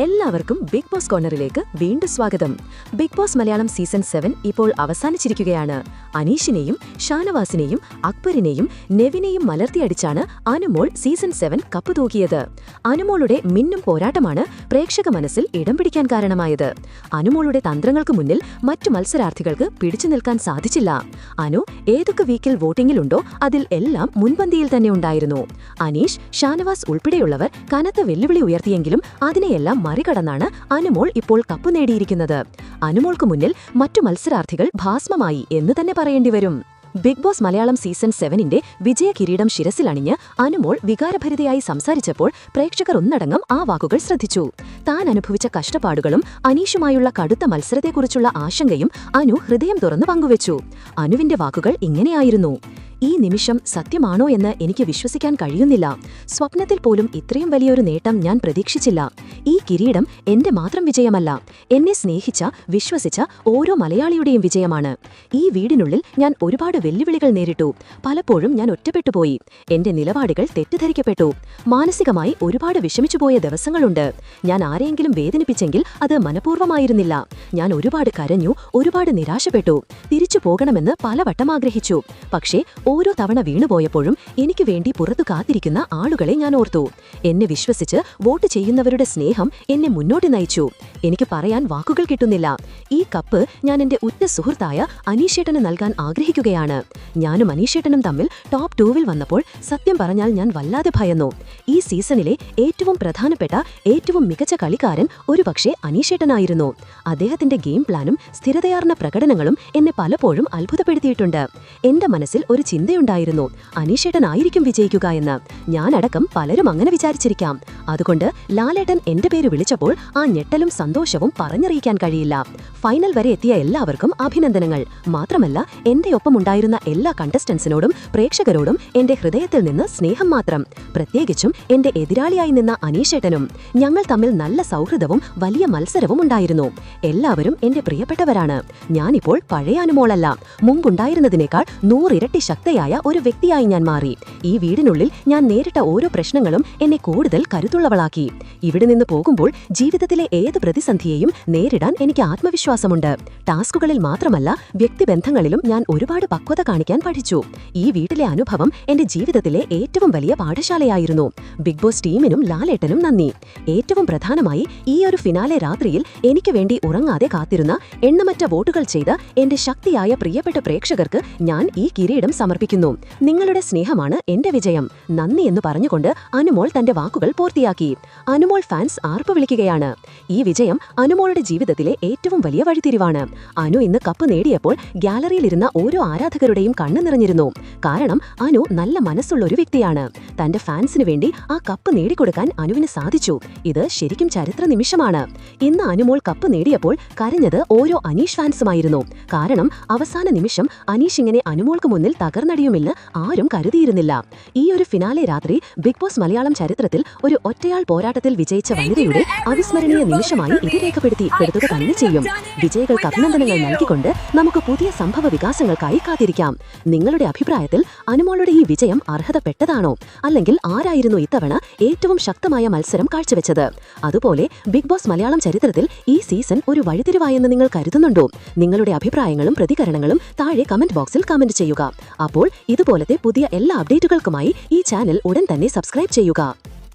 എല്ലാവർക്കും big boss കോർണറിലേക്ക് വീണ്ടും സ്വാഗതം. ബിഗ് ബോസ് മലയാളം സീസൺ 7 ഇപ്പോൾ അവസാനിച്ചിരിക്കുകയാണ്. അനീഷിനെയും ഷാനവാസിനെയും അക്ബറിനെയും നെവിനെയും മലർത്തിയടിച്ചാണ് അനുമോൾ സീസൺ 7 കപ്പ് തൂക്കിയത്. അനുമോളുടെ മിന്നും പോരാട്ടമാണ് പ്രേക്ഷക മനസ്സിൽ ഇടം പിടിക്കാൻ കാരണമായത്. അനുമോളുടെ തന്ത്രങ്ങൾക്ക് മുന്നിൽ മറ്റു മത്സരാർത്ഥികൾക്ക് പിടിച്ചു നിൽക്കാൻ സാധിച്ചില്ല. അനു ഏതൊക്കെ വീക്കിൽ വോട്ടിംഗിലുണ്ടോ അതിൽ എല്ലാം മുൻപന്തിയിൽ തന്നെ ഉണ്ടായിരുന്നു. അനീഷ്, ഷാനവാസ് ഉൾപ്പെടെയുള്ളവർ കനത്ത വെല്ലുവിളി ഉയർത്തിയെങ്കിലും അതിനെയെല്ലാം മറികടന്നാണ് അനുമോൾ ഇപ്പോൾ കപ്പ് നേടിയിരിക്കുന്നത്. അനുമോൾക്ക് മുന്നിൽ മറ്റു മത്സരാർത്ഥികൾ ഭസ്മമായി എന്ന് തന്നെ പറയേണ്ടിവരും. ബിഗ് ബോസ് മലയാളം സീസൺ 7ന്റെ വിജയ കിരീടം ശിരസിലണിഞ്ഞ് അനുമോൾ വികാരഭരിതയായി സംസാരിച്ചപ്പോൾ പ്രേക്ഷകർ ഒന്നടങ്കം ആ വാക്കുകൾ ശ്രദ്ധിച്ചു. താൻ അനുഭവിച്ച കഷ്ടപ്പാടുകളും അനീഷുമായുള്ള കടുത്ത മത്സരത്തെക്കുറിച്ചുള്ള ആശങ്കയും അനു ഹൃദയം തുറന്നു പങ്കുവച്ചു. അനുവിന്റെ വാക്കുകൾ ഇങ്ങനെയായിരുന്നു: ഈ നിമിഷം സത്യമാണോ എന്ന് എനിക്ക് വിശ്വസിക്കാൻ കഴിയുന്നില്ല. സ്വപ്നത്തിൽ പോലും ഇത്രയും വലിയൊരു നേട്ടം ഞാൻ പ്രതീക്ഷിച്ചില്ല. ഈ കിരീടം എന്റെ മാത്രം വിജയമല്ല, എന്നെ സ്നേഹിച്ച, വിശ്വസിച്ച ഓരോ മലയാളിയുടെയും വിജയമാണ്. ഈ വീടിനുള്ളിൽ ഞാൻ ഒരുപാട് വെല്ലുവിളികൾ നേരിട്ടു. പലപ്പോഴും ഞാൻ ഒറ്റപ്പെട്ടുപോയി. എന്റെ നിലപാടുകൾ തെറ്റിദ്ധരിക്കപ്പെട്ടു. മാനസികമായി ഒരുപാട് വിഷമിച്ചുപോയ ദിവസങ്ങളുണ്ട്. ഞാൻ ആരെയെങ്കിലും വേദനിപ്പിച്ചെങ്കിൽ അത് മനഃപൂർവ്വമായിരുന്നില്ല. ഞാൻ ഒരുപാട് കരഞ്ഞു, ഒരുപാട് നിരാശപ്പെട്ടു. തിരിച്ചു പോകണമെന്ന് പലവട്ടം ആഗ്രഹിച്ചു. പക്ഷേ ഓരോ തവണ വീണുപോയപ്പോഴും എനിക്ക് വേണ്ടി പുറത്തു കാത്തിരിക്കുന്ന ആളുകളെ ഞാൻ ഓർത്തു. എന്നെ വിശ്വസിച്ച് വോട്ട് ചെയ്യുന്നവരുടെ സ്നേഹം എന്നെ മുന്നോട്ട് നയിച്ചു. എനിക്ക് പറയാൻ വാക്കുകൾ കിട്ടുന്നില്ല. ഈ കപ്പ് ഞാൻ എന്റെ ഉറ്റ സുഹൃത്തായ അനീഷേട്ടന് നൽകാൻ ആഗ്രഹിക്കുകയാണ്. ഞാനും അനീഷേട്ടനും തമ്മിൽ ടോപ്പ് 2-ൽ വന്നപ്പോൾ സത്യം പറഞ്ഞാൽ ഞാൻ വല്ലാതെ ഭയന്നു. ഈ സീസണിലെ ഏറ്റവും പ്രധാനപ്പെട്ട, ഏറ്റവും മികച്ച കളിക്കാരൻ ഒരുപക്ഷെ അനീഷേട്ടനായിരുന്നു. അദ്ദേഹത്തിന്റെ ഗെയിം പ്ലാനും സ്ഥിരതയാർന്ന പ്രകടനങ്ങളും എന്നെ പലപ്പോഴും അത്ഭുതപ്പെടുത്തിയിട്ടുണ്ട്. എന്റെ മനസ്സിൽ ഒരു ചിന്തയുണ്ടായിരുന്നു, അനീഷേട്ടനായിരിക്കും വിജയിക്കുക എന്ന്. ഞാനടക്കം പലരും അങ്ങനെ വിചാരിച്ചിരിക്കാം. അതുകൊണ്ട് ലാലേട്ടൻ എന്റെ പേര് വിളിച്ചപ്പോൾ ആ ഞെട്ടലും സന്തോഷവും പറഞ്ഞറിയിക്കാൻ കഴിയില്ല. ഫൈനൽ വരെ എത്തിയ എല്ലാവർക്കും അഭിനന്ദനങ്ങൾ. മാത്രമല്ല, എന്റെ ഒപ്പമുണ്ടായിരുന്ന എല്ലാ കണ്ടസ്റ്റൻസിനോടും പ്രേക്ഷകരോടും എന്റെ ഹൃദയത്തിൽ നിന്ന് സ്നേഹം മാത്രം. പ്രത്യേകിച്ചും എന്റെ എതിരാളിയായി നിന്ന അനീഷേട്ടനും. ഞങ്ങൾ തമ്മിൽ നല്ല സൗഹൃദവും വലിയ മത്സരവും ഉണ്ടായിരുന്നു. എല്ലാവരും എന്റെ പ്രിയപ്പെട്ടവരാണ്. ഞാനിപ്പോൾ പഴയ അനുമോളല്ല, മുമ്പുണ്ടായിരുന്നതിനേക്കാൾ 100 ഇരട്ടി ശക്തയായ ഒരു വ്യക്തിയായി ഞാൻ മാറി. ഈ വീടിനുള്ളിൽ ഞാൻ നേരിട്ട ഓരോ പ്രശ്നങ്ങളും എന്നെ കൂടുതൽ കരുത്തുള്ളവളാക്കി. ഇവിടെ നിന്ന് പോകുമ്പോൾ ജീവിതത്തിലെ ഏത് പ്രതിസന്ധിയെയും നേരിടാൻ എനിക്ക് ആത്മവിശ്വാസമുണ്ട്. ടാസ്കുകളിൽ മാത്രമല്ല, വ്യക്തിബന്ധങ്ങളിലും ഞാൻ ഒരുപാട് പക്വത കാണിക്കാൻ പഠിച്ചു. ഈ വീട്ടിലെ അനുഭവം എന്റെ ജീവിതത്തിലെ ഏറ്റവും വലിയ പാഠശാലയായിരുന്നു. ബിഗ് ബോസ് ടീമിനും ലാലേട്ടനും നന്ദി. ഏറ്റവും പ്രധാനമായി, ഈ ഒരു ഫിനാലെ രാത്രിയിൽ എനിക്ക് വേണ്ടി ഉറങ്ങാതെ കാത്തിരുന്ന, എണ്ണമറ്റ വോട്ടുകൾ ചെയ്ത് എന്റെ ശക്തിയായ പ്രിയപ്പെട്ട പ്രേക്ഷകർക്ക് ഞാൻ ഈ കിരീടം സമർപ്പിക്കുന്നു. നിങ്ങളുടെ സ്നേഹമാണ് എന്റെ വിജയം. നന്ദി എന്ന് പറഞ്ഞുകൊണ്ട് അനുമോൾ തന്റെ വാക്കുകൾ പൂർത്തിയാക്കി. അനുമോൾ ഫാൻസ് ആർപ്പ് വിളിക്കുകയാണ്. ഈ വിജയം അനുമോളുടെ ജീവിതത്തിലെ ഏറ്റവും വലിയ വഴിത്തിരിവാണ്. അനു ഇന്ന് കപ്പ് നേടിയപ്പോൾ ഗ്യാലറിയിലിരുന്ന ഓരോ ആരാധകരുടെയും കണ്ണു നിറഞ്ഞിരുന്നു. കാരണം അനു നല്ല മനസ്സുള്ള ഒരു വ്യക്തിയാണ്. തന്റെ ഫാൻസിന് വേണ്ടി ആ കപ്പ് നേടിക്കൊടുക്കാൻ അനുവിന് സാധിച്ചു. ഇത് ശരിക്കും ചരിത്ര നിമിഷമാണ്. ഇന്ന് അനുമോൾ കപ്പ് നേടിയപ്പോൾ കരഞ്ഞത് ഓരോ അനീഷ് ഫാൻസുമായിരുന്നു. കാരണം അവസാന നിമിഷം അനീഷ് ഇങ്ങനെ അനുമോൾക്ക് മുന്നിൽ തകർന്നടിയുമില്ലെന്ന് ആരും കരുതിയിരുന്നില്ല. ഈ ഒരു ഫിനാലെ രാത്രി ബിഗ് ബോസ് മലയാളം ചരിത്രത്തിൽ ഒരു ഒറ്റയാൾ പോരാട്ടത്തിൽ വിജയിച്ച വനിതയുടെ അവിസ്മരണീയ നിമിഷമായി ഇത് രേഖപ്പെടുത്തുക തന്നെ ചെയ്യും. വിജയികൾക്ക് അഭിനന്ദനങ്ങൾ നൽകിക്കൊണ്ട് നമുക്ക് പുതിയ സംഭവ വികാസങ്ങൾക്കായി കാത്തിരിക്കാം. നിങ്ങളുടെ അഭിപ്രായത്തിൽ അനുമോളുടെ ഈ വിജയം അർഹതപ്പെട്ടതാണോ? അല്ലെങ്കിൽ ആരായിരുന്നു ഇത്തവണ ഏറ്റവും ശക്തമായ മത്സരം കാഴ്ചവെച്ചത്? അതുപോലെ ബിഗ് ബോസ് മലയാളം ചരിത്രത്തിൽ ഈ സീസൺ ഒരു വഴിത്തിരിവായെന്ന് നിങ്ങൾ കരുതുന്നുണ്ടോ? നിങ്ങളുടെ അഭിപ്രായങ്ങളും പ്രതികരണങ്ങളും താഴെ കമന്റ് ബോക്സിൽ കമന്റ് ചെയ്യുക. അപ്പോൾ ഇതുപോലത്തെ പുതിയ എല്ലാ അപ്ഡേറ്റുകൾക്കുമായി ഈ ചാനൽ ഉടൻ തന്നെ സബ്സ്ക്രൈബ് ചെയ്യുക.